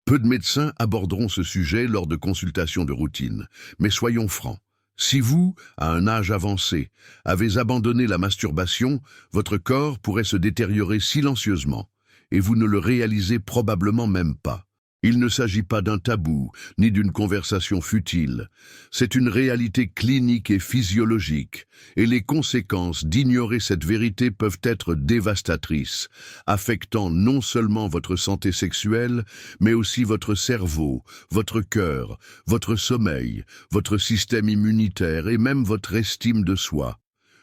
Peu de médecins aborderont ce sujet lors de consultations de routine, mais soyons francs. Si vous, à un âge avancé, avez abandonné la masturbation, votre corps pourrait se détériorer silencieusement, et vous ne le réalisez probablement même pas. Il ne s'agit pas d'un tabou, ni d'une conversation futile. C'est une réalité clinique et physiologique, et les conséquences d'ignorer cette vérité peuvent être dévastatrices, affectant non seulement votre santé sexuelle, mais aussi votre cerveau, votre cœur, votre sommeil, votre système immunitaire et même votre estime de soi.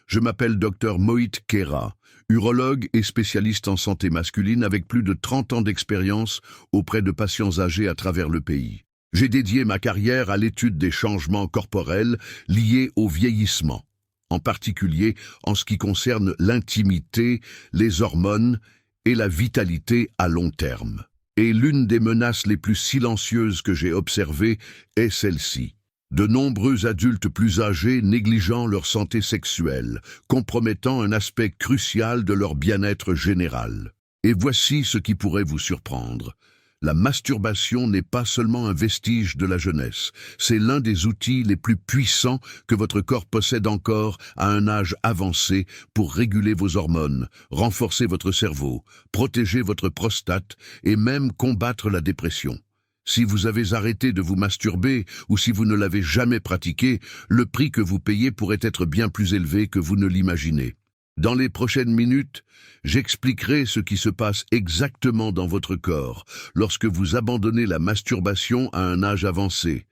Je m'appelle Dr Mohit Khera, urologue et spécialiste en santé masculine avec plus de 30 ans d'expérience auprès de patients âgés à travers le pays. J'ai dédié ma carrière à l'étude des changements corporels liés au vieillissement, en particulier en ce qui concerne l'intimité, les hormones et la vitalité à long terme. Et l'une des menaces les plus silencieuses que j'ai observées est celle-ci. De nombreux adultes plus âgés négligeant leur santé sexuelle, compromettant un aspect crucial de leur bien-être général. Et voici ce qui pourrait vous surprendre. La masturbation n'est pas seulement un vestige de la jeunesse, c'est l'un des outils les plus puissants que votre corps possède encore à un âge avancé pour réguler vos hormones, renforcer votre cerveau, protéger votre prostate et même combattre la dépression. Si vous avez arrêté de vous masturber ou si vous ne l'avez jamais pratiqué, le prix que vous payez pourrait être bien plus élevé que vous ne l'imaginez. Dans les prochaines minutes, j'expliquerai ce qui se passe exactement dans votre corps lorsque vous abandonnez la masturbation à un âge avancé,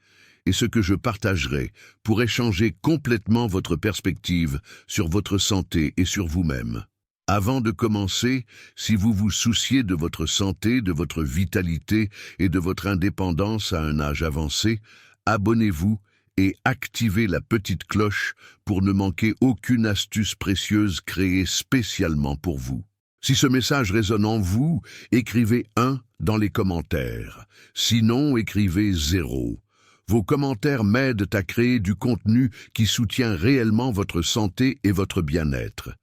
et ce que je partagerai pourrait changer complètement votre perspective sur votre santé et sur vous-même. Avant de commencer, si vous vous souciez de votre santé, de votre vitalité et de votre indépendance à un âge avancé, abonnez-vous et activez la petite cloche pour ne manquer aucune astuce précieuse créée spécialement pour vous. Si ce message résonne en vous, écrivez 1 dans les commentaires. Sinon, écrivez 0. Vos commentaires m'aident à créer du contenu qui soutient réellement votre santé et votre bien-être.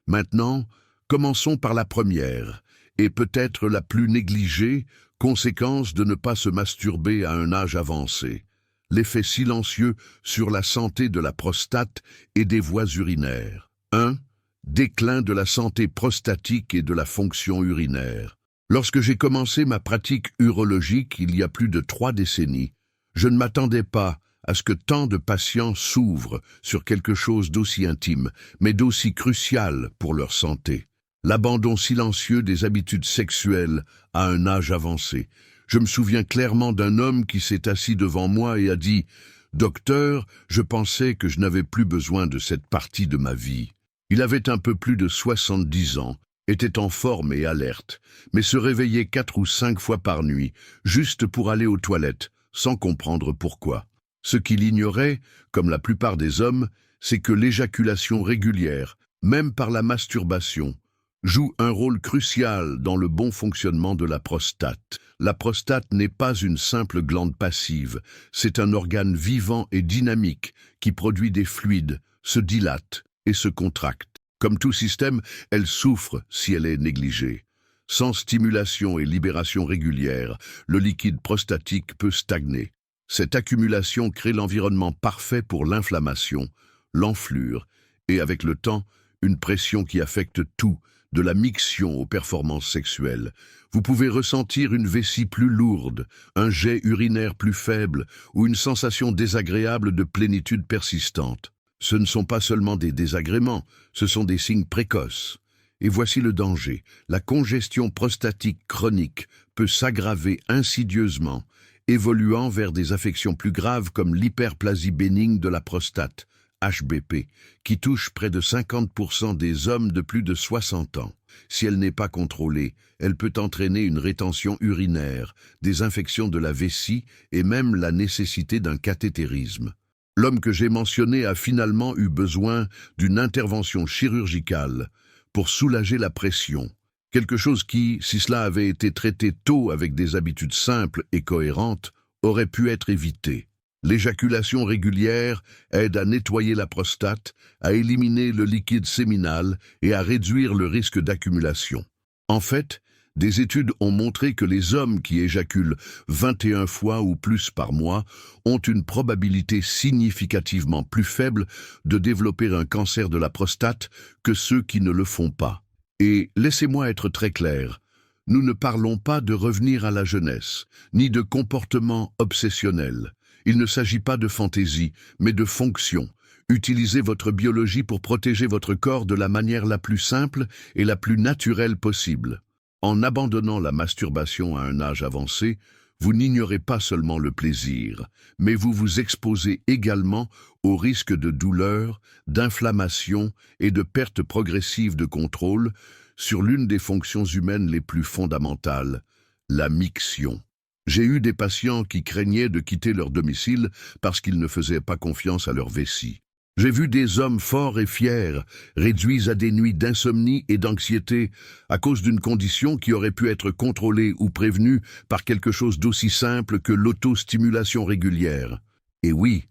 Maintenant, commençons par la première, et peut-être la plus négligée, conséquence de ne pas se masturber à un âge avancé. L'effet silencieux sur la santé de la prostate et des voies urinaires. 1. Déclin de la santé prostatique et de la fonction urinaire. Lorsque j'ai commencé ma pratique urologique il y a plus de 3 décennies, je ne m'attendais pas à ce que tant de patients s'ouvrent sur quelque chose d'aussi intime, mais d'aussi crucial pour leur santé. L'abandon silencieux des habitudes sexuelles à un âge avancé. Je me souviens clairement d'un homme qui s'est assis devant moi et a dit « Docteur, je pensais que je n'avais plus besoin de cette partie de ma vie. » Il avait un peu plus de 70 ans, était en forme et alerte, mais se réveillait 4 ou 5 fois par nuit, juste pour aller aux toilettes, sans comprendre pourquoi. Ce qu'il ignorait, comme la plupart des hommes, c'est que l'éjaculation régulière, même par la masturbation, joue un rôle crucial dans le bon fonctionnement de la prostate. La prostate n'est pas une simple glande passive, c'est un organe vivant et dynamique qui produit des fluides, se dilate et se contracte. Comme tout système, elle souffre si elle est négligée. Sans stimulation et libération régulière, le liquide prostatique peut stagner. Cette accumulation crée l'environnement parfait pour l'inflammation, l'enflure et, avec le temps, une pression qui affecte tout, de la miction aux performances sexuelles. Vous pouvez ressentir une vessie plus lourde, un jet urinaire plus faible ou une sensation désagréable de plénitude persistante. Ce ne sont pas seulement des désagréments, ce sont des signes précoces. Et voici le danger. La congestion prostatique chronique peut s'aggraver insidieusement, évoluant vers des affections plus graves comme l'hyperplasie bénigne de la prostate, HBP, qui touche près de 50% des hommes de plus de 60 ans. Si elle n'est pas contrôlée, elle peut entraîner une rétention urinaire, des infections de la vessie et même la nécessité d'un cathétérisme. L'homme que j'ai mentionné a finalement eu besoin d'une intervention chirurgicale pour soulager la pression. Quelque chose qui, si cela avait été traité tôt avec des habitudes simples et cohérentes, aurait pu être évité. L'éjaculation régulière aide à nettoyer la prostate, à éliminer le liquide séminal et à réduire le risque d'accumulation. En fait, Des études ont montré que les hommes qui éjaculent 21 fois ou plus par mois ont une probabilité significativement plus faible de développer un cancer de la prostate que ceux qui ne le font pas. Et laissez-moi être très clair, nous ne parlons pas de revenir à la jeunesse, ni de comportement obsessionnel. Il ne s'agit pas de fantaisie, mais de fonction. Utilisez votre biologie pour protéger votre corps de la manière la plus simple et la plus naturelle possible. En abandonnant la masturbation à un âge avancé, vous n'ignorez pas seulement le plaisir, mais vous vous exposez également au risque de douleur, d'inflammation et de perte progressive de contrôle sur l'une des fonctions humaines les plus fondamentales, la miction. J'ai eu des patients qui craignaient de quitter leur domicile parce qu'ils ne faisaient pas confiance à leur vessie. J'ai vu des hommes forts et fiers, réduits à des nuits d'insomnie et d'anxiété à cause d'une condition qui aurait pu être contrôlée ou prévenue par quelque chose d'aussi simple que l'autostimulation régulière. Et oui,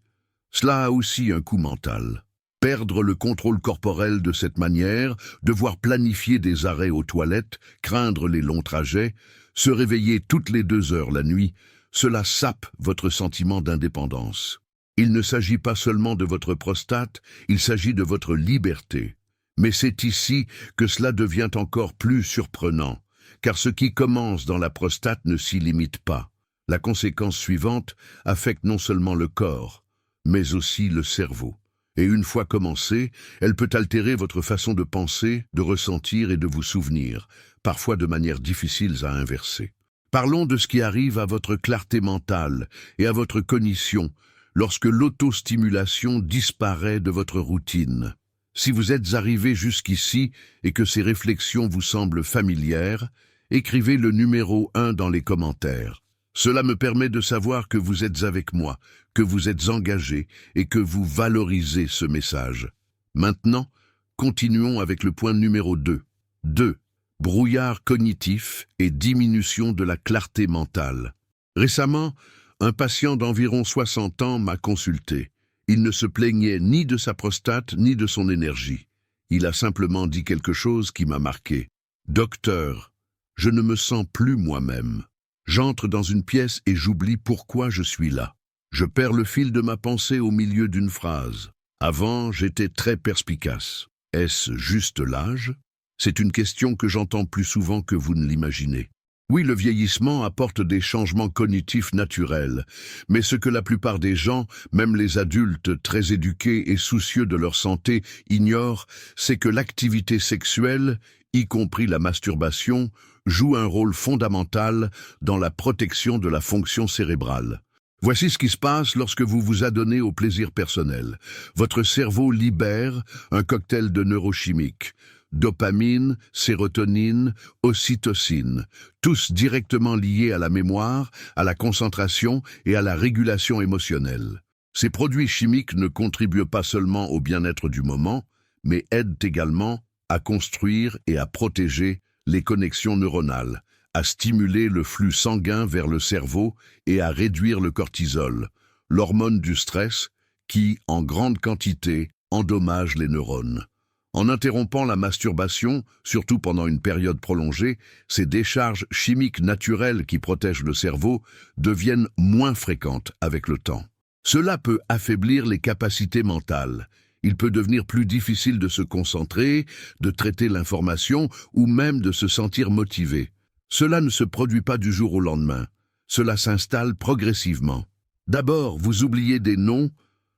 cela a aussi un coût mental. Perdre le contrôle corporel de cette manière, devoir planifier des arrêts aux toilettes, craindre les longs trajets, se réveiller toutes les 2 heures la nuit, cela sape votre sentiment d'indépendance. Il ne s'agit pas seulement de votre prostate, il s'agit de votre liberté. Mais c'est ici que cela devient encore plus surprenant, car ce qui commence dans la prostate ne s'y limite pas. La conséquence suivante affecte non seulement le corps, mais aussi le cerveau. Et une fois commencée, elle peut altérer votre façon de penser, de ressentir et de vous souvenir, parfois de manière difficile à inverser. Parlons de ce qui arrive à votre clarté mentale et à votre cognition, lorsque l'autostimulation disparaît de votre routine. Si vous êtes arrivé jusqu'ici et que ces réflexions vous semblent familières, écrivez le numéro 1 dans les commentaires. Cela me permet de savoir que vous êtes avec moi, que vous êtes engagé et que vous valorisez ce message. Maintenant, continuons avec le point numéro 2. 2. Brouillard cognitif et diminution de la clarté mentale. Récemment, un patient d'environ 60 ans m'a consulté. Il ne se plaignait ni de sa prostate ni de son énergie. Il a simplement dit quelque chose qui m'a marqué. « Docteur, je ne me sens plus moi-même. J'entre dans une pièce et j'oublie pourquoi je suis là. Je perds le fil de ma pensée au milieu d'une phrase. Avant, j'étais très perspicace. Est-ce juste l'âge ? C'est une question que j'entends plus souvent que vous ne l'imaginez. Oui, le vieillissement apporte des changements cognitifs naturels, mais ce que la plupart des gens, même les adultes très éduqués et soucieux de leur santé, ignorent, c'est que l'activité sexuelle, y compris la masturbation, joue un rôle fondamental dans la protection de la fonction cérébrale. Voici ce qui se passe lorsque vous vous adonnez au plaisir personnel. Votre cerveau libère un cocktail de neurochimiques. Dopamine, sérotonine, ocytocine, tous directement liés à la mémoire, à la concentration et à la régulation émotionnelle. Ces produits chimiques ne contribuent pas seulement au bien-être du moment, mais aident également à construire et à protéger les connexions neuronales, à stimuler le flux sanguin vers le cerveau et à réduire le cortisol, l'hormone du stress qui, en grande quantité, endommage les neurones. En interrompant la masturbation, surtout pendant une période prolongée, ces décharges chimiques naturelles qui protègent le cerveau deviennent moins fréquentes avec le temps. Cela peut affaiblir les capacités mentales. Il peut devenir plus difficile de se concentrer, de traiter l'information ou même de se sentir motivé. Cela ne se produit pas du jour au lendemain. Cela s'installe progressivement. D'abord, vous oubliez des noms.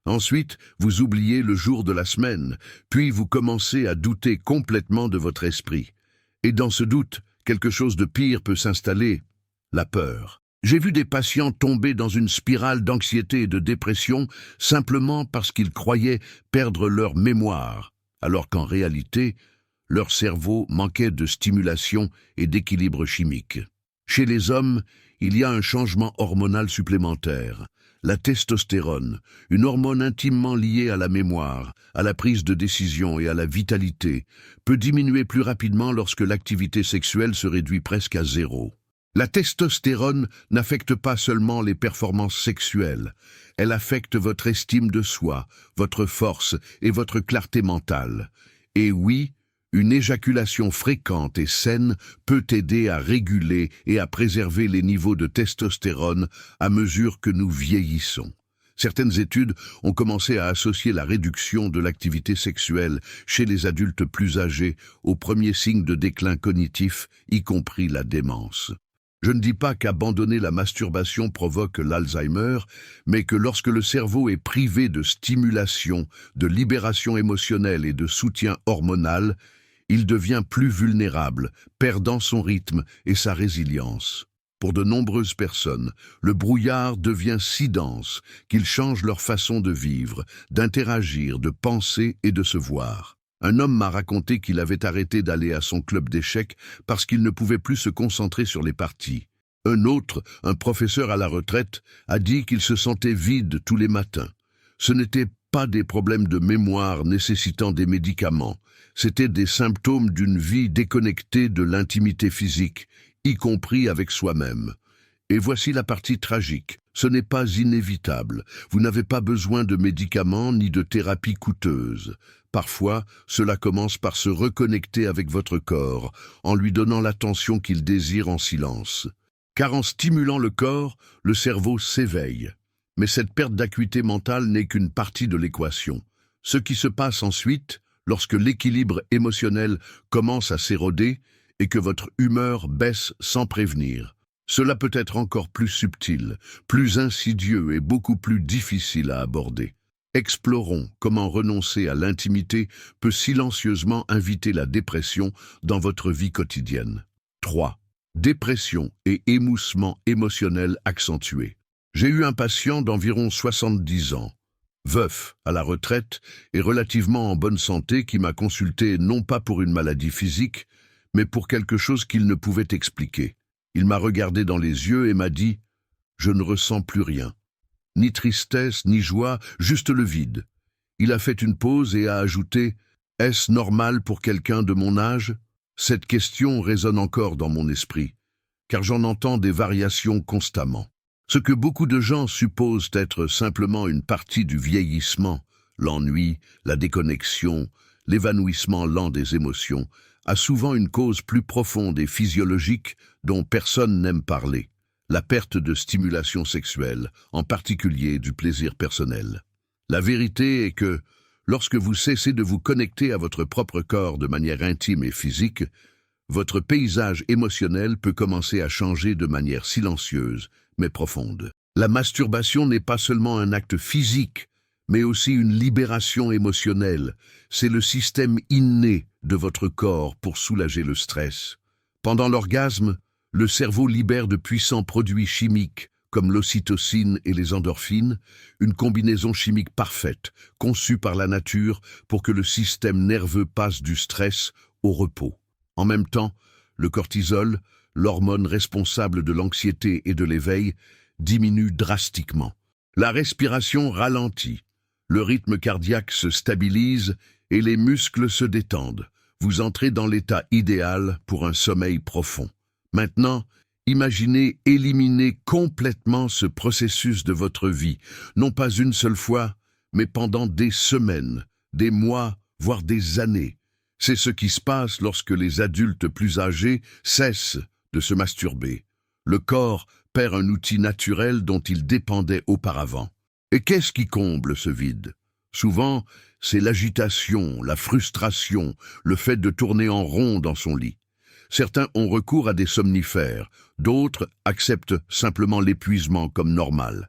Ensuite, vous oubliez le jour de la semaine, puis vous commencez à douter complètement de votre esprit. Et dans ce doute, quelque chose de pire peut s'installer, la peur. J'ai vu des patients tomber dans une spirale d'anxiété et de dépression simplement parce qu'ils croyaient perdre leur mémoire, alors qu'en réalité, leur cerveau manquait de stimulation et d'équilibre chimique. Chez les hommes, il y a un changement hormonal supplémentaire. La testostérone, une hormone intimement liée à la mémoire, à la prise de décision et à la vitalité, peut diminuer plus rapidement lorsque l'activité sexuelle se réduit presque à zéro. La testostérone n'affecte pas seulement les performances sexuelles, elle affecte votre estime de soi, votre force et votre clarté mentale. Et oui, Une éjaculation fréquente et saine peut aider à réguler et à préserver les niveaux de testostérone à mesure que nous vieillissons. Certaines études ont commencé à associer la réduction de l'activité sexuelle chez les adultes plus âgés aux premiers signes de déclin cognitif, y compris la démence. Je ne dis pas qu'abandonner la masturbation provoque l'Alzheimer, mais que lorsque le cerveau est privé de stimulation, de libération émotionnelle et de soutien hormonal, il devient plus vulnérable, perdant son rythme et sa résilience. Pour de nombreuses personnes, le brouillard devient si dense qu'il change leur façon de vivre, d'interagir, de penser et de se voir. Un homme m'a raconté qu'il avait arrêté d'aller à son club d'échecs parce qu'il ne pouvait plus se concentrer sur les parties. Un autre, un professeur à la retraite, a dit qu'il se sentait vide tous les matins. Ce n'étaient pas des problèmes de mémoire nécessitant des médicaments, c'étaient des symptômes d'une vie déconnectée de l'intimité physique, y compris avec soi-même. Et voici la partie tragique. Ce n'est pas inévitable. Vous n'avez pas besoin de médicaments ni de thérapies coûteuses. Parfois, cela commence par se reconnecter avec votre corps, en lui donnant l'attention qu'il désire en silence. Car en stimulant le corps, le cerveau s'éveille. Mais cette perte d'acuité mentale n'est qu'une partie de l'équation. Ce qui se passe ensuite, lorsque l'équilibre émotionnel commence à s'éroder, et que votre humeur baisse sans prévenir. Cela peut être encore plus subtil, plus insidieux et beaucoup plus difficile à aborder. Explorons comment renoncer à l'intimité peut silencieusement inviter la dépression dans votre vie quotidienne. 3. Dépression et émoussement émotionnel accentué. J'ai eu un patient d'environ 70 ans, veuf, à la retraite et relativement en bonne santé qui m'a consulté non pas pour une maladie physique, mais pour quelque chose qu'il ne pouvait expliquer. Il m'a regardé dans les yeux et m'a dit « Je ne ressens plus rien. Ni tristesse, ni joie, juste le vide. » Il a fait une pause et a ajouté « Est-ce normal pour quelqu'un de mon âge ?» Cette question résonne encore dans mon esprit, car j'en entends des variations constamment. Ce que beaucoup de gens supposent être simplement une partie du vieillissement, l'ennui, la déconnexion, l'évanouissement lent des émotions, a souvent une cause plus profonde et physiologique dont personne n'aime parler, la perte de stimulation sexuelle, en particulier du plaisir personnel. La vérité est que, lorsque vous cessez de vous connecter à votre propre corps de manière intime et physique, votre paysage émotionnel peut commencer à changer de manière silencieuse, mais profonde. La masturbation n'est pas seulement un acte physique, mais aussi une libération émotionnelle. C'est le système inné de votre corps pour soulager le stress. Pendant l'orgasme, le cerveau libère de puissants produits chimiques, comme l'ocytocine et les endorphines, une combinaison chimique parfaite, conçue par la nature pour que le système nerveux passe du stress au repos. En même temps, le cortisol, l'hormone responsable de l'anxiété et de l'éveil, diminue drastiquement. La respiration ralentit, le rythme cardiaque se stabilise et les muscles se détendent. Vous entrez dans l'état idéal pour un sommeil profond. Maintenant, imaginez éliminer complètement ce processus de votre vie, non pas une seule fois, mais pendant des semaines, des mois, voire des années. C'est ce qui se passe lorsque les adultes plus âgés cessent de se masturber. Le corps perd un outil naturel dont il dépendait auparavant. Et qu'est-ce qui comble ce vide? Souvent, c'est l'agitation, la frustration, le fait de tourner en rond dans son lit. Certains ont recours à des somnifères, d'autres acceptent simplement l'épuisement comme normal.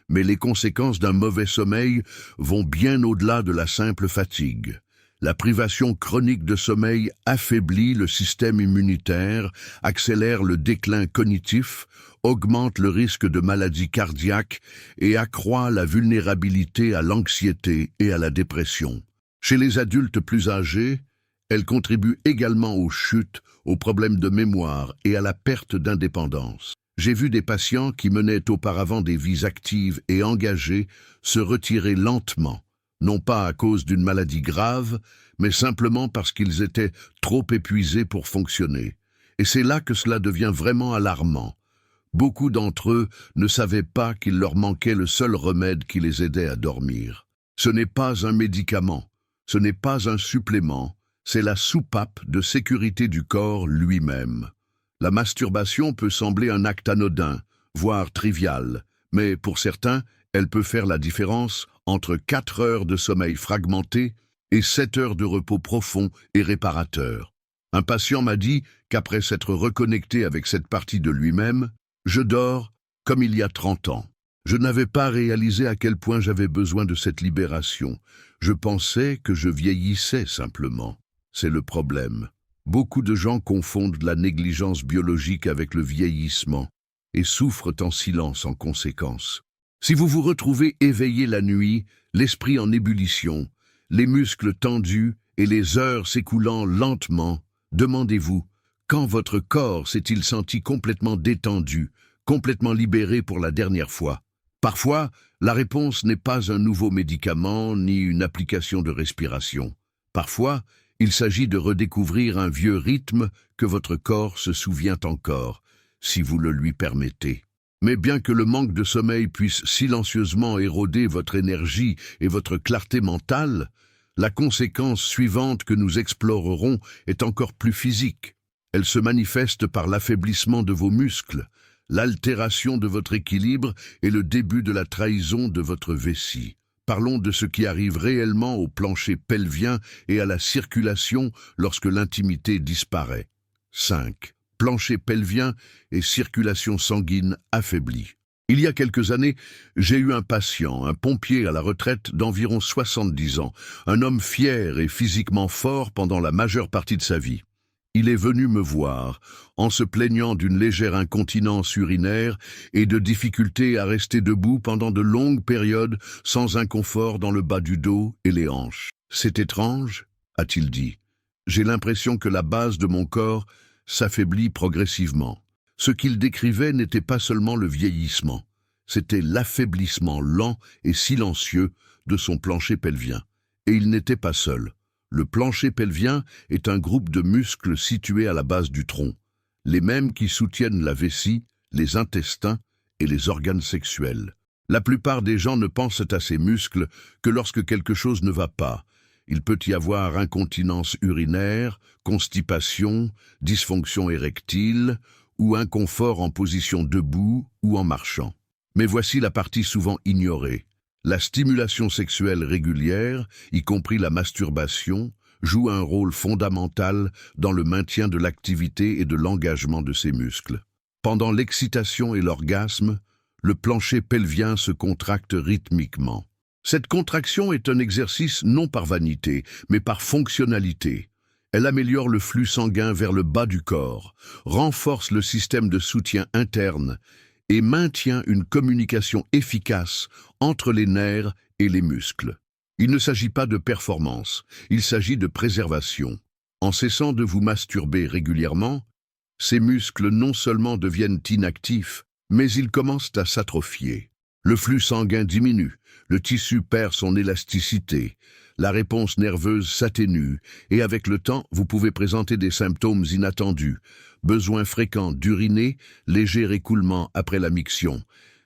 Mais les conséquences d'un mauvais sommeil vont bien au-delà de la simple fatigue. La privation chronique de sommeil affaiblit le système immunitaire, accélère le déclin cognitif, augmente le risque de maladies cardiaques et accroît la vulnérabilité à l'anxiété et à la dépression. Chez les adultes plus âgés, elle contribue également aux chutes, aux problèmes de mémoire et à la perte d'indépendance. J'ai vu des patients qui menaient auparavant des vies actives et engagées se retirer lentement, non pas à cause d'une maladie grave, mais simplement parce qu'ils étaient trop épuisés pour fonctionner. Et c'est là que cela devient vraiment alarmant. Beaucoup d'entre eux ne savaient pas qu'il leur manquait le seul remède qui les aidait à dormir. Ce n'est pas un médicament, ce n'est pas un supplément, C'est la soupape de sécurité du corps lui-même. La masturbation peut sembler un acte anodin, voire trivial, mais pour certains, elle peut faire la différence entre 4 heures de sommeil fragmenté et 7 heures de repos profond et réparateur. Un patient m'a dit qu'après s'être reconnecté avec cette partie de lui-même, je dors comme il y a 30 ans. Je n'avais pas réalisé à quel point j'avais besoin de cette libération. Je pensais que je vieillissais simplement. C'est le problème. Beaucoup de gens confondent la négligence biologique avec le vieillissement et souffrent en silence en conséquence. Si vous vous retrouvez éveillé la nuit, l'esprit en ébullition, les muscles tendus et les heures s'écoulant lentement, demandez-vous, quand votre corps s'est-il senti complètement détendu, complètement libéré pour la dernière fois? Parfois, la réponse n'est pas un nouveau médicament ni une application de respiration. Parfois, il s'agit de redécouvrir un vieux rythme que votre corps se souvient encore, si vous le lui permettez. Mais bien que le manque de sommeil puisse silencieusement éroder votre énergie et votre clarté mentale, la conséquence suivante que nous explorerons est encore plus physique. Elle se manifeste par l'affaiblissement de vos muscles, l'altération de votre équilibre et le début de la trahison de votre vessie. Parlons de ce qui arrive réellement au plancher pelvien et à la circulation lorsque l'intimité disparaît. 5. Plancher pelvien et circulation sanguine affaiblie. Il y a quelques années, j'ai eu un patient, un pompier à la retraite d'environ 70 ans, un homme fier et physiquement fort pendant la majeure partie de sa vie. Il est venu me voir en se plaignant d'une légère incontinence urinaire et de difficultés à rester debout pendant de longues périodes sans inconfort dans le bas du dos et les hanches. « C'est étrange », a-t-il dit. « J'ai l'impression que la base de mon corps s'affaiblit progressivement. » Ce qu'il décrivait n'était pas seulement le vieillissement, c'était l'affaiblissement lent et silencieux de son plancher pelvien. Et il n'était pas seul. Le plancher pelvien est un groupe de muscles situés à la base du tronc, les mêmes qui soutiennent la vessie, les intestins et les organes sexuels. La plupart des gens ne pensent à ces muscles que lorsque quelque chose ne va pas. Il peut y avoir incontinence urinaire, constipation, dysfonction érectile ou inconfort en position debout ou en marchant. Mais voici la partie souvent ignorée. La stimulation sexuelle régulière, y compris la masturbation, joue un rôle fondamental dans le maintien de l'activité et de l'engagement de ces muscles. Pendant l'excitation et l'orgasme, le plancher pelvien se contracte rythmiquement. Cette contraction est un exercice non par vanité, mais par fonctionnalité. Elle améliore le flux sanguin vers le bas du corps, renforce le système de soutien interne et maintient une communication efficace entre les nerfs et les muscles. Il ne s'agit pas de performance, il s'agit de préservation. En cessant de vous masturber régulièrement, ces muscles non seulement deviennent inactifs, mais ils commencent à s'atrophier. Le flux sanguin diminue, le tissu perd son élasticité, la réponse nerveuse s'atténue et avec le temps, vous pouvez présenter des symptômes inattendus, besoin fréquent d'uriner, léger écoulement après la miction,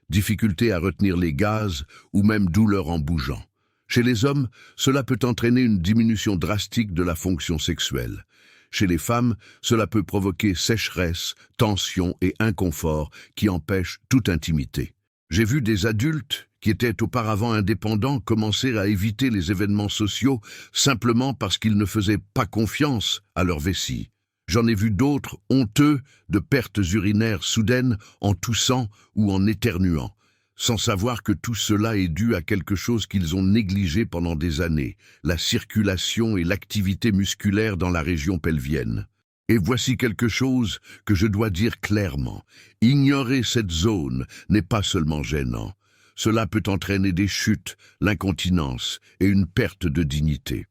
difficulté à retenir les gaz ou même douleur en bougeant. Chez les hommes, cela peut entraîner une diminution drastique de la fonction sexuelle. Chez les femmes, cela peut provoquer sécheresse, tension et inconfort qui empêchent toute intimité. J'ai vu des adultes qui étaient auparavant indépendants commencer à éviter les événements sociaux simplement parce qu'ils ne faisaient pas confiance à leur vessie. J'en ai vu d'autres honteux de pertes urinaires soudaines en toussant ou en éternuant, sans savoir que tout cela est dû à quelque chose qu'ils ont négligé pendant des années, la circulation et l'activité musculaire dans la région pelvienne. Et voici quelque chose que je dois dire clairement. Ignorer cette zone n'est pas seulement gênant. Cela peut entraîner des chutes, l'incontinence et une perte de dignité.